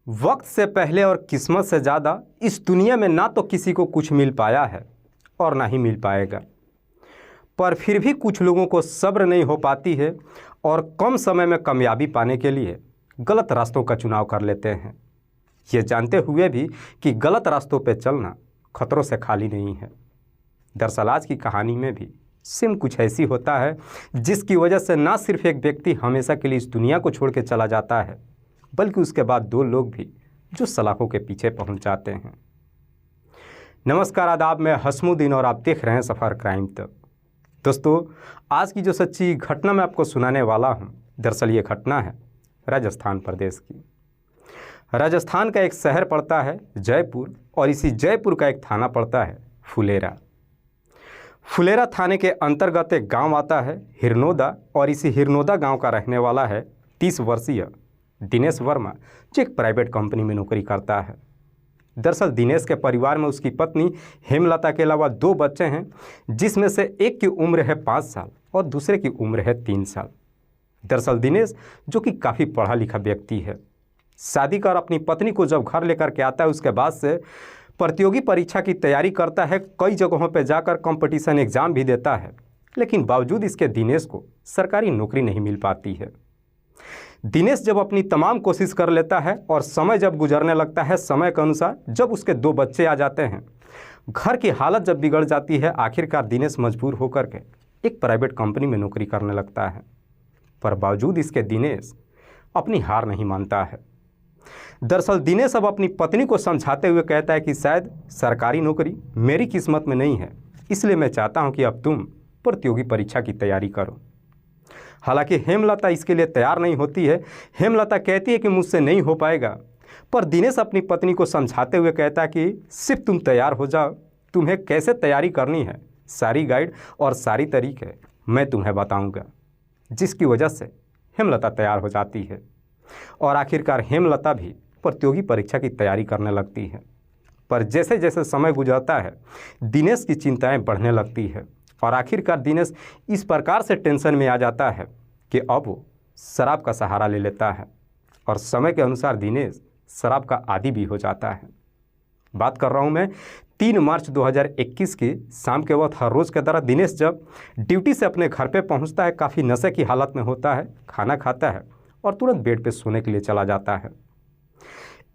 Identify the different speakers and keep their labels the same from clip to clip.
Speaker 1: वक्त से पहले और किस्मत से ज़्यादा इस दुनिया में ना तो किसी को कुछ मिल पाया है और ना ही मिल पाएगा। पर फिर भी कुछ लोगों को सब्र नहीं हो पाती है और कम समय में कामयाबी पाने के लिए गलत रास्तों का चुनाव कर लेते हैं, ये जानते हुए भी कि गलत रास्तों पर चलना खतरों से खाली नहीं है। दरअसल आज की कहानी में भी सेम कुछ ऐसी होता है जिसकी वजह से ना सिर्फ एक व्यक्ति हमेशा के लिए इस दुनिया को छोड़ के चला जाता है, बल्कि उसके बाद दो लोग भी जो सलाखों के पीछे पहुंच जाते हैं। नमस्कार, आदाब, मैं हसमुद्दीन और आप देख रहे हैं सफ़र क्राइम तक। दोस्तों, आज की जो सच्ची घटना मैं आपको सुनाने वाला हूं, दरअसल ये घटना है राजस्थान प्रदेश की। राजस्थान का एक शहर पड़ता है जयपुर और इसी जयपुर का एक थाना पड़ता है फुलेरा। फुलेरा थाने के अंतर्गत एक गांव आता है हिरनोदा और इसी हिरनोदा गांव का रहने वाला है 30 वर्षीय दिनेश वर्मा, जो एक प्राइवेट कंपनी में नौकरी करता है। दरअसल दिनेश के परिवार में उसकी पत्नी हेमलता के अलावा 2 बच्चे हैं, जिसमें से एक की उम्र है 5 साल और दूसरे की उम्र है 3 साल। दरअसल दिनेश, जो कि काफ़ी पढ़ा लिखा व्यक्ति है, शादी कर अपनी पत्नी को जब घर लेकर के आता है, उसके बाद से प्रतियोगी परीक्षा की तैयारी करता है। कई जगहों पर जाकर कंपटीशन एग्ज़ाम भी देता है, लेकिन बावजूद इसके दिनेश को सरकारी नौकरी नहीं मिल पाती है। दिनेश जब अपनी तमाम कोशिश कर लेता है और समय जब गुजरने लगता है, समय के अनुसार जब उसके 2 बच्चे आ जाते हैं, घर की हालत जब बिगड़ जाती है, आखिरकार दिनेश मजबूर होकर के एक प्राइवेट कंपनी में नौकरी करने लगता है। पर बावजूद इसके दिनेश अपनी हार नहीं मानता है। दरअसल दिनेश अब अपनी पत्नी को समझाते हुए कहता है कि शायद सरकारी नौकरी मेरी किस्मत में नहीं है, इसलिए मैं चाहता हूं कि अब तुम प्रतियोगी परीक्षा की तैयारी करो। हालांकि हेमलता इसके लिए तैयार नहीं होती है। हेमलता कहती है कि मुझसे नहीं हो पाएगा, पर दिनेश अपनी पत्नी को समझाते हुए कहता है कि सिर्फ तुम तैयार हो जाओ, तुम्हें कैसे तैयारी करनी है, सारी गाइड और सारी तरीके मैं तुम्हें बताऊंगा। जिसकी वजह से हेमलता तैयार हो जाती है और आखिरकार हेमलता भी प्रतियोगी परीक्षा की तैयारी करने लगती है। पर जैसे जैसे समय गुजरता है, दिनेश की चिंताएं बढ़ने लगती है और आखिरकार दिनेश इस प्रकार से टेंशन में आ जाता है कि अब वो शराब का सहारा ले लेता है और समय के अनुसार दिनेश शराब का आदी भी हो जाता है। बात कर रहा हूँ मैं 3 मार्च 2021 की शाम के वक्त। हर रोज़ की तरह दिनेश जब ड्यूटी से अपने घर पे पहुँचता है, काफ़ी नशे की हालत में होता है, खाना खाता है और तुरंत बेड पे सोने के लिए चला जाता है।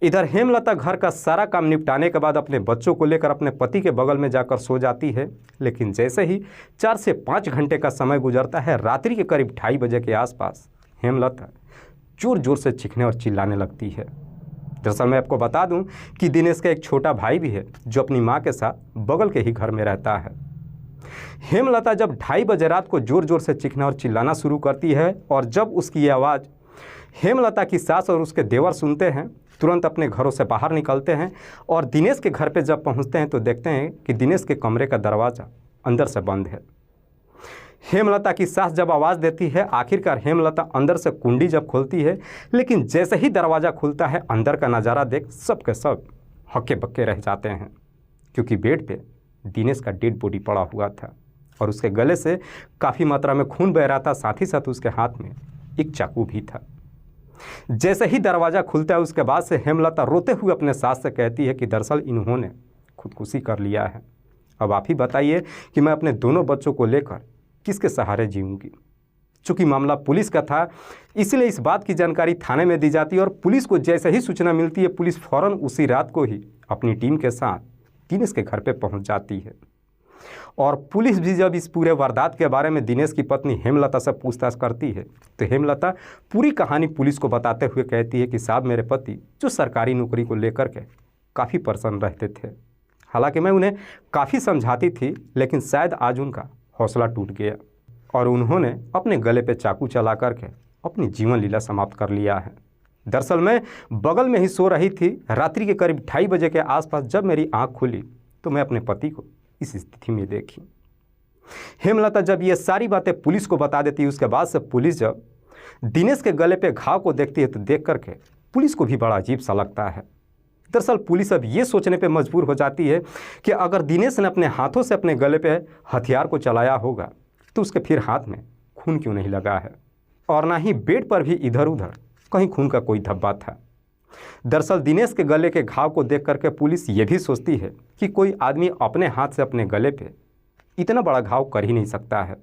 Speaker 1: इधर हेमलता घर का सारा काम निपटाने के बाद अपने बच्चों को लेकर अपने पति के बगल में जाकर सो जाती है। लेकिन जैसे ही 4 से 5 घंटे का समय गुजरता है, रात्रि के करीब 2:30 बजे के आसपास हेमलता जोर जोर से चीखने और चिल्लाने लगती है। दरअसल मैं आपको बता दूं कि दिनेश का एक छोटा भाई भी है, जो अपनी माँ के साथ बगल के ही घर में रहता है। हेमलता जब 2:30 बजे रात को जोर जोर से चीखना और चिल्लाना शुरू करती है और जब उसकी ये आवाज़ हेमलता की सास और उसके देवर सुनते हैं, तुरंत अपने घरों से बाहर निकलते हैं और दिनेश के घर पे जब पहुंचते हैं तो देखते हैं कि दिनेश के कमरे का दरवाज़ा अंदर से बंद है। हेमलता की सास जब आवाज़ देती है, आखिरकार हेमलता अंदर से कुंडी जब खोलती है, लेकिन जैसे ही दरवाज़ा खुलता है, अंदर का नज़ारा देख सब के सब हक्के बक्के रह जाते हैं, क्योंकि बेड पे दिनेश का डेड बॉडी पड़ा हुआ था और उसके गले से काफ़ी मात्रा में खून बह रहा था। साथ ही साथ उसके हाथ में एक चाकू भी था। जैसे ही दरवाज़ा खुलता है, उसके बाद से हेमलता रोते हुए अपने सास से कहती है कि दरअसल इन्होंने खुदकुशी कर लिया है। अब आप ही बताइए कि मैं अपने दोनों बच्चों को लेकर किसके सहारे जीऊँगी। चूँकि मामला पुलिस का था, इसलिए इस बात की जानकारी थाने में दी जाती है और पुलिस को जैसे ही सूचना मिलती है, पुलिस फ़ौरन उसी रात को ही अपनी टीम के साथ दिनेश के घर पर पहुँच जाती है। और पुलिस भी जब इस पूरे वारदात के बारे में दिनेश की पत्नी हेमलता से पूछताछ करती है, तो हेमलता पूरी कहानी पुलिस को बताते हुए कहती है कि साहब, मेरे पति जो सरकारी नौकरी को लेकर के काफ़ी परेशान रहते थे। हालांकि मैं उन्हें काफ़ी समझाती थी, लेकिन शायद आज उनका हौसला टूट गया और उन्होंने अपने गले पे चाकू चला करके अपनी जीवन लीला समाप्त कर लिया है। दरअसल मैं बगल में ही सो रही थी। रात्रि के करीब 2:30 बजे के आसपास जब मेरी आँख खुली तो मैं अपने पति को इस स्थिति में देखी। हेमलता जब ये सारी बातें पुलिस को बता देती है, उसके बाद से पुलिस जब दिनेश के गले पे घाव को देखती है, तो देख करके पुलिस को भी बड़ा अजीब सा लगता है। दरअसल पुलिस अब ये सोचने पे मजबूर हो जाती है कि अगर दिनेश ने अपने हाथों से अपने गले पे हथियार को चलाया होगा, तो उसके फिर हाथ में खून क्यों नहीं लगा है, और ना ही बेड पर भी इधर उधर कहीं खून का कोई धब्बा था। दरअसल दिनेश के गले के घाव को देख करके पुलिस ये भी सोचती है कि कोई आदमी अपने हाथ से अपने गले पे इतना बड़ा घाव कर ही नहीं सकता है।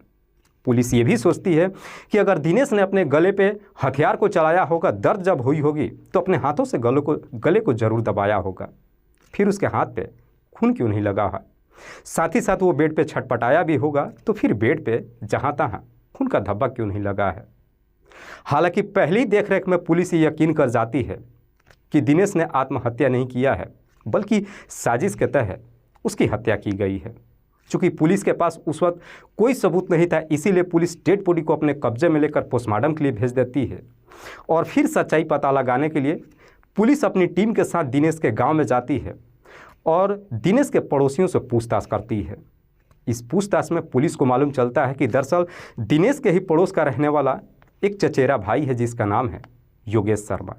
Speaker 1: पुलिस ये भी सोचती है कि अगर दिनेश ने अपने गले पे हथियार को चलाया होगा, दर्द जब हुई होगी तो अपने हाथों से गले को जरूर दबाया होगा। फिर उसके हाथ पे खून क्यों नहीं लगा है? साथ ही साथ वो बेड पे छटपटाया भी होगा तो फिर बेड पे जहाँ तहाँ खून का धब्बा क्यों नहीं लगा है? हालांकि पहली देखरेख में पुलिस ये यकीन कर जाती है कि दिनेश ने आत्महत्या नहीं किया है, बल्कि साजिश के तहत उसकी हत्या की गई है। चूँकि पुलिस के पास उस वक्त कोई सबूत नहीं था, इसीलिए पुलिस डेड बॉडी को अपने कब्जे में लेकर पोस्टमार्टम के लिए भेज देती है और फिर सच्चाई पता लगाने के लिए पुलिस अपनी टीम के साथ दिनेश के गांव में जाती है और दिनेश के पड़ोसियों से पूछताछ करती है। इस पूछताछ में पुलिस को मालूम चलता है कि दरअसल दिनेश के ही पड़ोस का रहने वाला एक चचेरा भाई है जिसका नाम है योगेश शर्मा।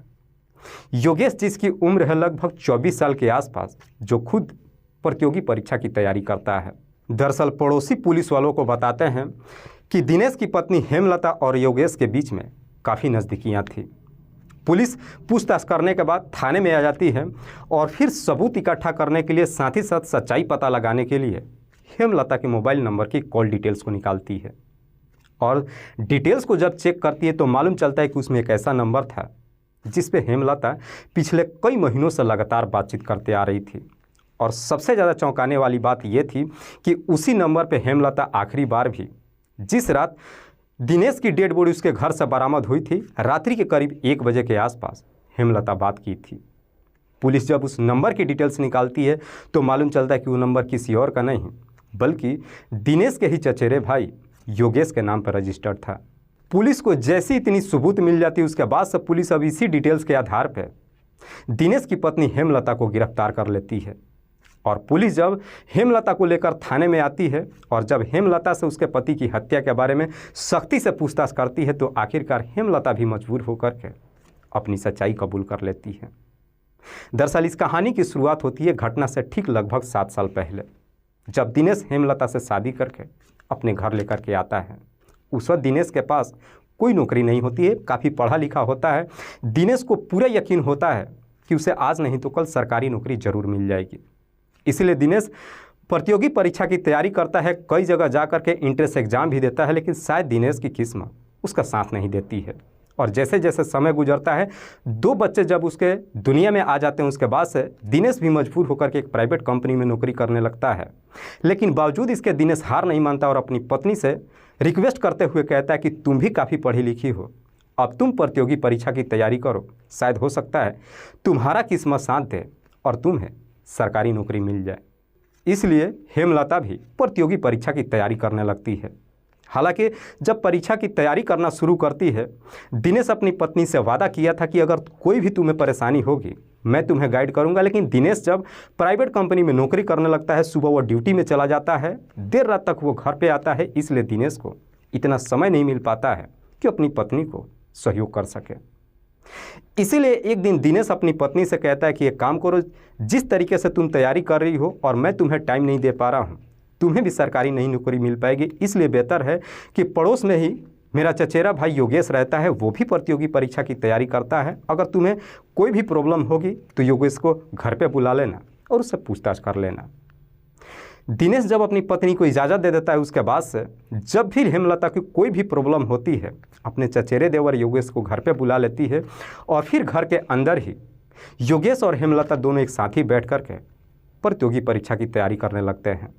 Speaker 1: योगेश जिसकी उम्र है लगभग 24 साल के आसपास, जो खुद प्रतियोगी परीक्षा की तैयारी करता है। दरअसल पड़ोसी पुलिस वालों को बताते हैं कि दिनेश की पत्नी हेमलता और योगेश के बीच में काफ़ी नज़दीकियाँ थी। पुलिस पूछताछ करने के बाद थाने में आ जाती है और फिर सबूत इकट्ठा करने के लिए साथ ही साथ सच्चाई पता लगाने के लिए हेमलता के मोबाइल नंबर की कॉल डिटेल्स को निकालती है और डिटेल्स को जब चेक करती है तो मालूम चलता है कि उसमें एक ऐसा नंबर था जिस पे हेमलता पिछले कई महीनों से लगातार बातचीत करते आ रही थी। और सबसे ज़्यादा चौंकाने वाली बात यह थी कि उसी नंबर पे हेमलता आखिरी बार भी जिस रात दिनेश की डेड बॉडी उसके घर से बरामद हुई थी, रात्रि के करीब 1 बजे के आसपास हेमलता बात की थी। पुलिस जब उस नंबर की डिटेल्स निकालती है तो मालूम चलता है कि वो नंबर किसी और का नहीं बल्कि दिनेश के ही चचेरे भाई योगेश के नाम पर रजिस्टर्ड था। पुलिस को जैसी इतनी सबूत मिल जाती उसके बाद से पुलिस अब इसी डिटेल्स के आधार पर दिनेश की पत्नी हेमलता को गिरफ्तार कर लेती है। और पुलिस जब हेमलता को लेकर थाने में आती है और जब हेमलता से उसके पति की हत्या के बारे में सख्ती से पूछताछ करती है तो आखिरकार हेमलता भी मजबूर होकर के अपनी सच्चाई कबूल कर लेती है। दरअसल इस कहानी की शुरुआत होती है घटना से ठीक लगभग 7 साल पहले, जब दिनेश हेमलता से शादी करके अपने घर लेकर के आता है। उस वक्त दिनेश के पास कोई नौकरी नहीं होती है, काफ़ी पढ़ा लिखा होता है। दिनेश को पूरा यकीन होता है कि उसे आज नहीं तो कल सरकारी नौकरी जरूर मिल जाएगी। इसलिए दिनेश प्रतियोगी परीक्षा की तैयारी करता है, कई जगह जा कर के इंट्रेंस एग्जाम भी देता है, लेकिन शायद दिनेश की किस्मत उसका साथ नहीं देती है। और जैसे जैसे समय गुजरता है, 2 बच्चे जब उसके दुनिया में आ जाते हैं, उसके बाद से दिनेश भी मजबूर होकर के एक प्राइवेट कंपनी में नौकरी करने लगता है। लेकिन बावजूद इसके दिनेश हार नहीं मानता और अपनी पत्नी से रिक्वेस्ट करते हुए कहता है कि तुम भी काफ़ी पढ़ी लिखी हो, अब तुम प्रतियोगी परीक्षा की तैयारी करो, शायद हो सकता है तुम्हारा किस्मत साथ दे और तुम्हें सरकारी नौकरी मिल जाए। इसलिए हेमलता भी प्रतियोगी परीक्षा की तैयारी करने लगती है। हालांकि जब परीक्षा की तैयारी करना शुरू करती है, दिनेश अपनी पत्नी से वादा किया था कि अगर कोई भी तुम्हें परेशानी होगी मैं तुम्हें गाइड करूंगा। लेकिन दिनेश जब प्राइवेट कंपनी में नौकरी करने लगता है, सुबह वो ड्यूटी में चला जाता है, देर रात तक वो घर पे आता है, इसलिए दिनेश को इतना समय नहीं मिल पाता है कि अपनी पत्नी को सहयोग कर सके। इसीलिए एक दिन दिनेश अपनी पत्नी से कहता है कि एक काम करो, जिस तरीके से तुम तैयारी कर रही हो और मैं तुम्हें टाइम नहीं दे पा रहा हूँ, तुम्हें भी सरकारी नई नौकरी मिल पाएगी। इसलिए बेहतर है कि पड़ोस में ही मेरा चचेरा भाई योगेश रहता है, वो भी प्रतियोगी परीक्षा की तैयारी करता है। अगर तुम्हें कोई भी प्रॉब्लम होगी तो योगेश को घर पे बुला लेना और उससे पूछताछ कर लेना। दिनेश जब अपनी पत्नी को इजाज़त दे देता है, उसके बाद से जब भी हेमलता की कोई भी प्रॉब्लम होती है, अपने चचेरे देवर योगेश को घर पे बुला लेती है और फिर घर के अंदर ही योगेश और हेमलता दोनों एक साथ ही बैठ कर के प्रतियोगी परीक्षा की तैयारी करने लगते हैं।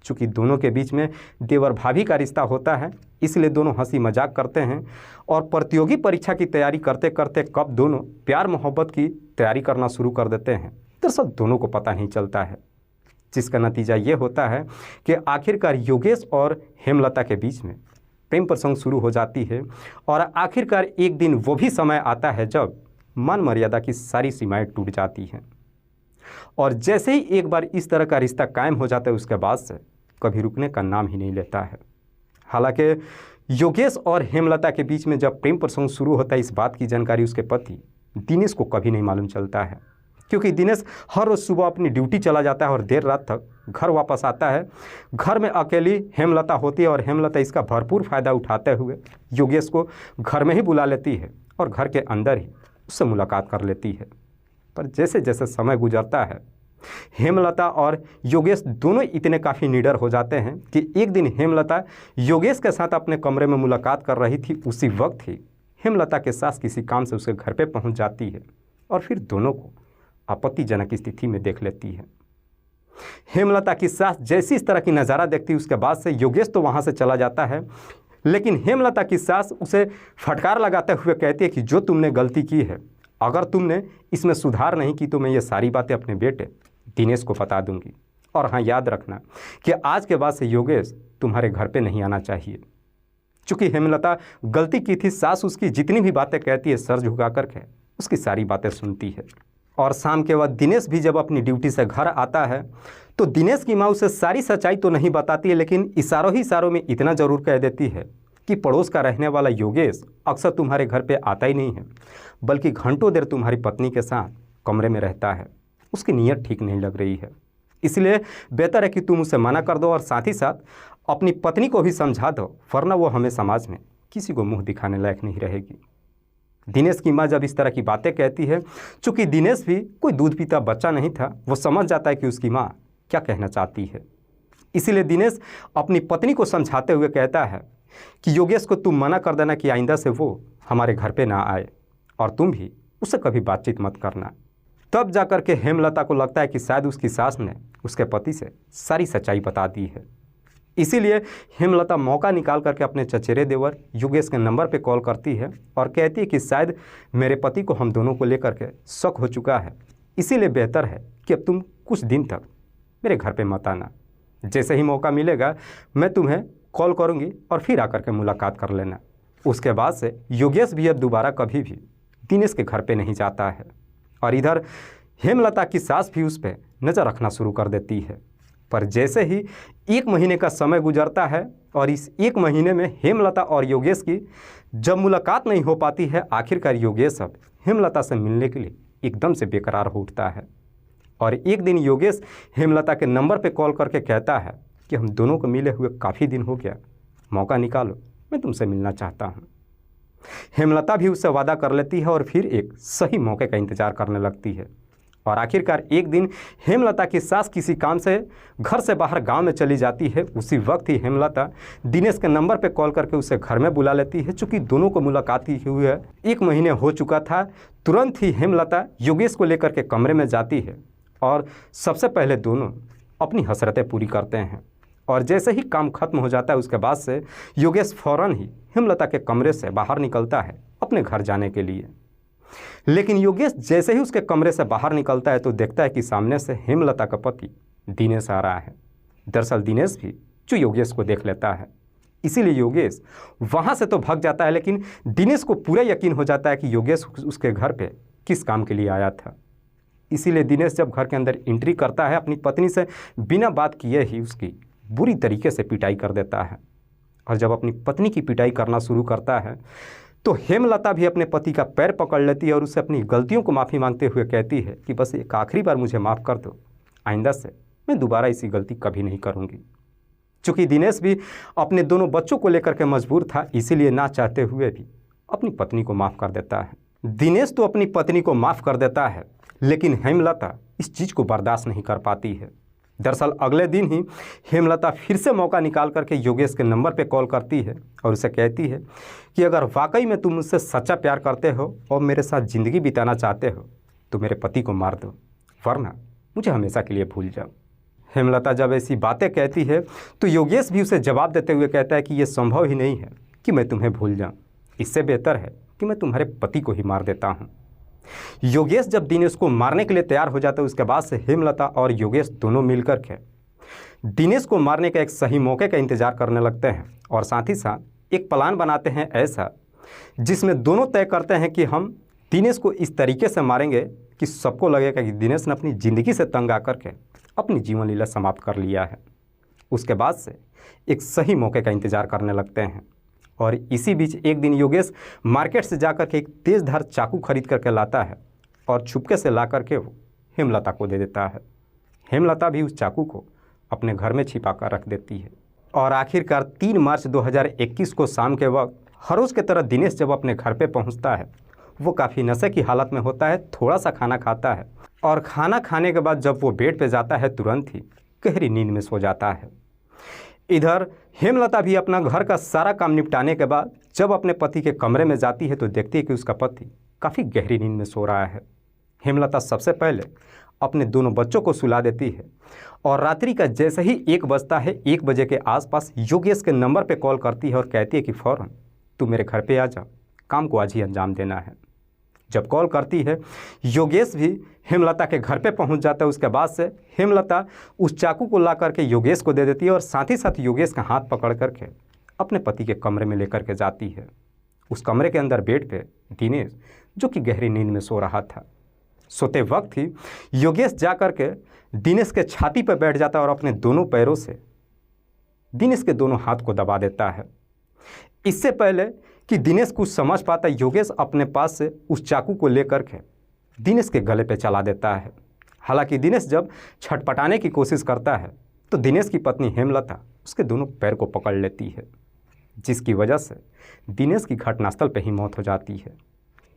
Speaker 1: चूँकि दोनों के बीच में देवर भाभी का रिश्ता होता है, इसलिए दोनों हंसी मजाक करते हैं और प्रतियोगी परीक्षा की तैयारी करते करते कब दोनों प्यार मोहब्बत की तैयारी करना शुरू कर देते हैं, दरअसल दोनों को पता नहीं चलता है। जिसका नतीजा ये होता है कि आखिरकार योगेश और हेमलता के बीच में प्रेम प्रसंग शुरू हो जाती है और आखिरकार एक दिन वो भी समय आता है जब मान मर्यादा की सारी सीमाएं टूट जाती हैं। और जैसे ही एक बार इस तरह का रिश्ता कायम हो जाता है, उसके बाद से कभी रुकने का नाम ही नहीं लेता है। हालांकि योगेश और हेमलता के बीच में जब प्रेम प्रसंग शुरू होता है, इस बात की जानकारी उसके पति दिनेश को कभी नहीं मालूम चलता है, क्योंकि दिनेश हर रोज़ सुबह अपनी ड्यूटी चला जाता है और देर रात तक घर वापस आता है। घर में अकेली हेमलता होती है और हेमलता इसका भरपूर फ़ायदा उठाते हुए योगेश को घर में ही बुला लेती है और घर के अंदर ही उससे मुलाकात कर लेती है। पर जैसे जैसे समय गुजरता है हेमलता और योगेश दोनों इतने काफ़ी निडर हो जाते हैं कि एक दिन हेमलता योगेश के साथ अपने कमरे में मुलाकात कर रही थी। उसी वक्त ही हेमलता के सास किसी काम से उसके घर पे पहुंच जाती है और फिर दोनों को आपत्तिजनक स्थिति में देख लेती है। हेमलता की सास जैसी इस तरह की नज़ारा देखती है उसके बाद से योगेश तो वहाँ से चला जाता है, लेकिन हेमलता की सास उसे फटकार लगाते हुए कहती है कि जो तुमने गलती की है, अगर तुमने इसमें सुधार नहीं की तो मैं ये सारी बातें अपने बेटे दिनेश को बता दूंगी। और हाँ, याद रखना कि आज के बाद से योगेश तुम्हारे घर पे नहीं आना चाहिए। चूँकि हेमलता गलती की थी, सास उसकी जितनी भी बातें कहती है सर झुका करके उसकी सारी बातें सुनती है। और शाम के बाद दिनेश भी जब अपनी ड्यूटी से घर आता है तो दिनेश की माँ उसे सारी सच्चाई तो नहीं बताती है, लेकिन इशारों ही इशारों में इतना ज़रूर कह देती है कि पड़ोस का रहने वाला योगेश अक्सर तुम्हारे घर पे आता ही नहीं है, बल्कि घंटों देर तुम्हारी पत्नी के साथ कमरे में रहता है। उसकी नीयत ठीक नहीं लग रही है, इसलिए बेहतर है कि तुम उसे मना कर दो और साथ ही साथ अपनी पत्नी को भी समझा दो, वरना वो हमें समाज में किसी को मुंह दिखाने लायक नहीं रहेगी। दिनेश की माँ जब इस तरह की बातें कहती है, चूँकि दिनेश भी कोई दूध पीता बच्चा नहीं था, वो समझ जाता है कि उसकी माँ क्या कहना चाहती है। इसीलिए दिनेश अपनी पत्नी को समझाते हुए कहता है कि योगेश को तुम मना कर देना कि आइंदा से वो हमारे घर पे ना आए और तुम भी उससे कभी बातचीत मत करना। तब जाकर के हेमलता को लगता है कि शायद उसकी सास ने उसके पति से सारी सच्चाई बता दी है। इसीलिए हेमलता मौका निकाल करके अपने चचेरे देवर योगेश के नंबर पे कॉल करती है और कहती है कि शायद मेरे पति को हम दोनों को लेकर के शक हो चुका है, इसीलिए बेहतर है कि अब तुम कुछ दिन तक मेरे घर पे मत आना। जैसे ही मौका मिलेगा मैं तुम्हें कॉल करूँगी और फिर आकर के मुलाकात कर लेना। उसके बाद से योगेश भी अब दोबारा कभी भी दिनेश के घर पे नहीं जाता है और इधर हेमलता की सास भी उस पर नज़र रखना शुरू कर देती है। पर जैसे ही 1 महीने का समय गुजरता है और इस 1 महीने में हेमलता और योगेश की जब मुलाकात नहीं हो पाती है, आखिरकार योगेश अब हेमलता से मिलने के लिए एकदम से बेकरार हो उठता है। और एक दिन योगेश हेमलता के नंबर पे कॉल करके कहता है कि हम दोनों को मिले हुए काफ़ी दिन हो गया, मौका निकालो, मैं तुमसे मिलना चाहता हूँ। हेमलता भी उससे वादा कर लेती है और फिर एक सही मौके का इंतज़ार करने लगती है। और आखिरकार एक दिन हेमलता की सास किसी काम से घर से बाहर गांव में चली जाती है। उसी वक्त ही हेमलता दिनेश के नंबर पे कॉल करके उसे घर में बुला लेती है। चूँकि दोनों को मुलाकात ही हुई 1 महीने हो चुका था, तुरंत ही हेमलता योगेश को लेकर के कमरे में जाती है और सबसे पहले दोनों अपनी हसरतें पूरी करते हैं। और जैसे ही काम खत्म हो जाता है उसके बाद से योगेश फ़ौरन ही हेमलता के कमरे से बाहर निकलता है अपने घर जाने के लिए। लेकिन योगेश जैसे ही उसके कमरे से बाहर निकलता है तो देखता है कि सामने से हेमलता का पति दिनेश आ रहा है। दरअसल दिनेश भी जो योगेश को देख लेता है, इसीलिए योगेश वहाँ से तो भाग जाता है, लेकिन दिनेश को पूरा यकीन हो जाता है कि योगेश उसके घर पे किस काम के लिए आया था। इसीलिए दिनेश जब घर के अंदर एंट्री करता है, अपनी पत्नी से बिना बात किए ही उसकी बुरी तरीके से पिटाई कर देता है। और जब अपनी पत्नी की पिटाई करना शुरू करता है तो हेमलता भी अपने पति का पैर पकड़ लेती है और उससे अपनी गलतियों को माफ़ी मांगते हुए कहती है कि बस एक आखिरी बार मुझे माफ़ कर दो, आइंदा से मैं दोबारा इसी गलती कभी नहीं करूँगी। चूँकि दिनेश भी अपने दोनों बच्चों को लेकर के मजबूर था, इसीलिए ना चाहते हुए भी अपनी पत्नी को माफ़ कर देता है। दिनेश तो अपनी पत्नी को माफ़ कर देता है, लेकिन हेमलता इस चीज़ को बर्दाश्त नहीं कर पाती है। दरअसल अगले दिन ही हेमलता फिर से मौका निकाल करके योगेश के नंबर पे कॉल करती है और उसे कहती है कि अगर वाकई में तुम मुझसे सच्चा प्यार करते हो और मेरे साथ ज़िंदगी बिताना चाहते हो तो मेरे पति को मार दो, वरना मुझे हमेशा के लिए भूल जाओ। हेमलता जब ऐसी बातें कहती है तो योगेश भी उसे जवाब देते हुए कहता है कि यह संभव ही नहीं है कि मैं तुम्हें भूल जाऊँ, इससे बेहतर है कि मैं तुम्हारे पति को ही मार देता हूँ। योगेश जब दिनेश को मारने के लिए तैयार हो जाता है उसके बाद से हेमलता और योगेश दोनों मिलकर के दिनेश को मारने का एक सही मौके का इंतज़ार करने लगते हैं और साथ ही साथ एक प्लान बनाते हैं ऐसा जिसमें दोनों तय करते हैं कि हम दिनेश को इस तरीके से मारेंगे कि सबको लगेगा कि दिनेश ने अपनी ज़िंदगी से तंग आकर के अपनी जीवन लीला समाप्त कर लिया है। उसके बाद से एक सही मौके का इंतज़ार करने लगते हैं और इसी बीच एक दिन योगेश मार्केट से जाकर के एक तेज़धार चाकू खरीद करके लाता है और छुपके से ला करके वो हेमलता को दे देता है। हेमलता भी उस चाकू को अपने घर में छिपा कर रख देती है। और आखिरकार 3 मार्च 2021 को शाम के वक्त हर रोज़ की तरह दिनेश जब अपने घर पे पहुंचता है, वो काफ़ी नशे की हालत में होता है, थोड़ा सा खाना खाता है और खाना खाने के बाद जब वो बेड पे जाता है तुरंत ही गहरी नींद में सो जाता है। इधर हेमलता भी अपना घर का सारा काम निपटाने के बाद जब अपने पति के कमरे में जाती है तो देखती है कि उसका पति काफ़ी गहरी नींद में सो रहा है। हेमलता सबसे पहले अपने दोनों बच्चों को सुला देती है और रात्रि का जैसे ही 1 बजता है, 1 बजे के आसपास योगेश के नंबर पे कॉल करती है और कहती है कि फ़ौरन तू मेरे घर पे आ जा, काम को आज ही अंजाम देना है। जब कॉल करती है योगेश भी हेमलता के घर पे पहुंच जाता है। उसके बाद से हेमलता उस चाकू को ला करके योगेश को दे देती है और साथ ही साथ योगेश का हाथ पकड़ करके अपने पति के कमरे में लेकर के जाती है। उस कमरे के अंदर बेड पे दिनेश जो कि गहरी नींद में सो रहा था, सोते वक्त ही योगेश जा कर के दिनेश के छाती पर बैठ जाता है और अपने दोनों पैरों से दिनेश के दोनों हाथ को दबा देता है। इससे पहले कि दिनेश कुछ समझ पाता, योगेश अपने पास से उस चाकू को लेकर के दिनेश के गले पे चला देता है। हालांकि दिनेश जब छटपटाने की कोशिश करता है तो दिनेश की पत्नी हेमलता उसके दोनों पैर को पकड़ लेती है, जिसकी वजह से दिनेश की घटनास्थल पे ही मौत हो जाती है।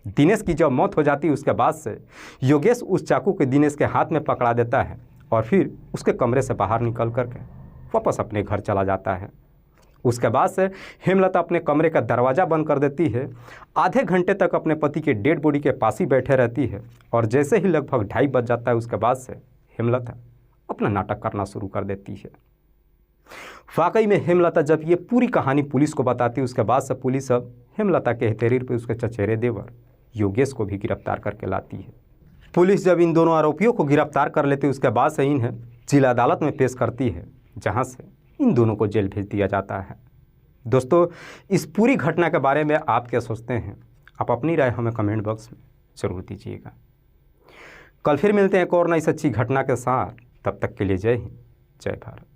Speaker 1: दिनेश की जब मौत हो जाती है उसके बाद से योगेश उस चाकू को दिनेश के हाथ में पकड़ा देता है और फिर उसके कमरे से बाहर निकल करके वापस अपने घर चला जाता है। उसके बाद से हेमलता अपने कमरे का दरवाज़ा बंद कर देती है। आधे घंटे तक अपने पति के डेड बॉडी के पास ही बैठे रहती है और जैसे ही लगभग 2:30 बज जाता है उसके बाद से हेमलता अपना नाटक करना शुरू कर देती है। वाकई में हेमलता जब ये पूरी कहानी पुलिस को बताती है उसके बाद से पुलिस अब हेमलता के तहरीर पर उसके चचेरे देवर योगेश को भी गिरफ्तार करके लाती है। पुलिस जब इन दोनों आरोपियों को गिरफ्तार कर लेती है उसके बाद से इन्हें जिला अदालत में पेश करती है, जहां से इन दोनों को जेल भेज दिया जाता है। दोस्तों, इस पूरी घटना के बारे में आप क्या सोचते हैं? आप अपनी राय हमें कमेंट बॉक्स में ज़रूर दीजिएगा। कल फिर मिलते हैं एक और नई सच्ची घटना के साथ। तब तक के लिए जय हिंद, जय भारत।